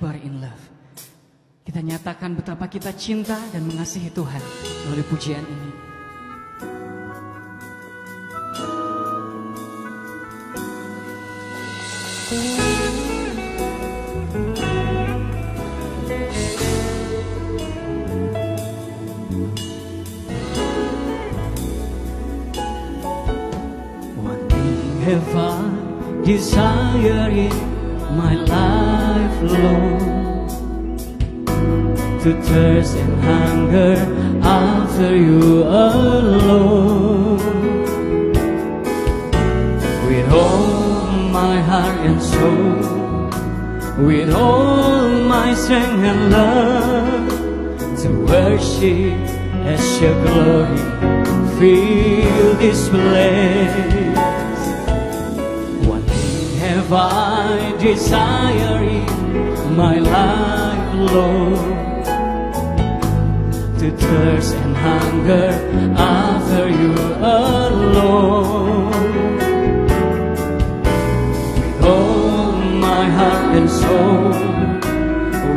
deeper in love. Kita nyatakan betapa kita cinta dan mengasihi Tuhan melalui pujian ini. One thing have I desired in my life, Lord, to thirst and hunger after you alone. With all my heart and soul, with all my strength and love, to worship as your glory fill this place. One thing have I desired in my life, Lord, to thirst and hunger after you alone. With all my heart and soul,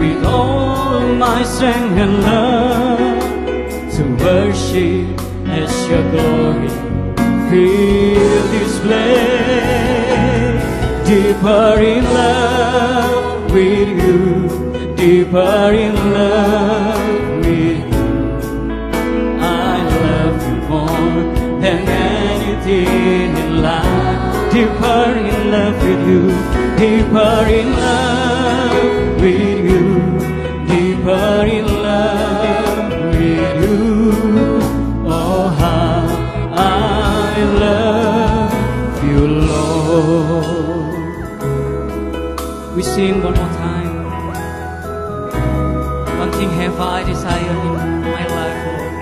with all my strength and love, to worship as your glory fill this place. Deeper in love with you, deeper in love with you. Than anything in life, deeper in love with you, deeper in love with you, deeper in love with you. Oh, how I love you, Lord. We sing one more time. One thing have I desired in my life, Lord.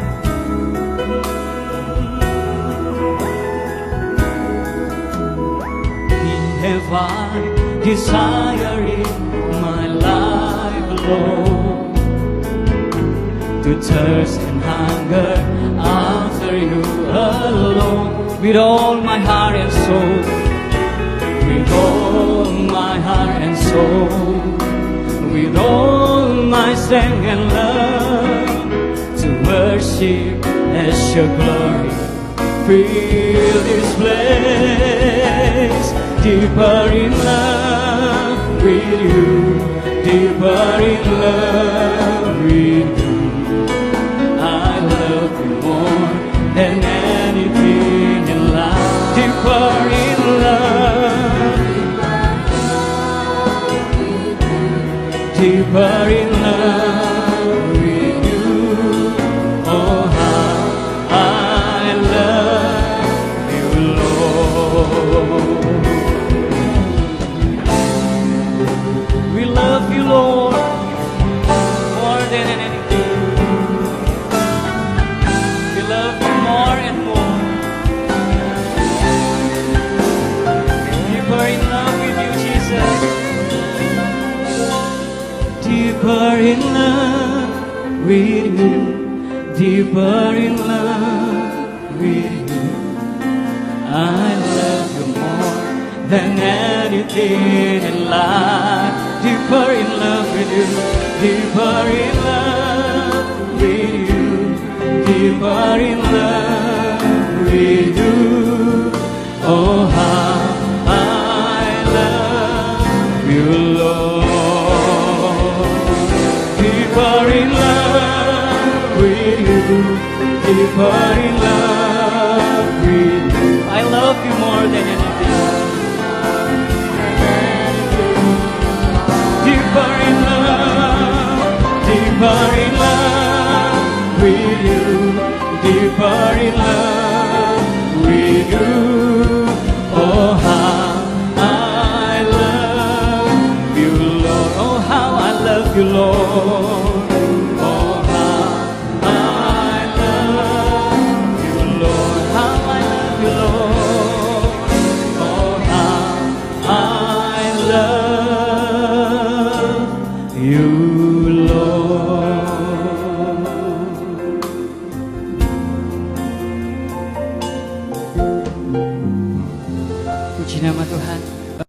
Have I desire in my life, Lord, to thirst and hunger after you alone. With all my heart and soul, with all my heart and soul, with all my strength and love, to worship as your glory fill this place. Deeper in love with you, deeper in love with you. I love you more than anything in life. Deeper in love, deeper in love with you. Oh, how I love you, Lord. We love you, Lord, more than anything. We love you more and more. Deeper in love with you, Jesus. Deeper in love with you. Deeper in love with you. I love you more than anything in life. Deeper in love with you, deeper in love with you, deeper in love with you. Oh, how I love you, Lord. Deeper in love with you, deeper in love with you. I love you more than anything. Deeper in love, deeper in love with you, deeper in love with you. Oh, how I love you, Lord. Oh, how I love you, Lord. Oh, how I love you, Lord. How I love you, Lord. Oh, how I love you.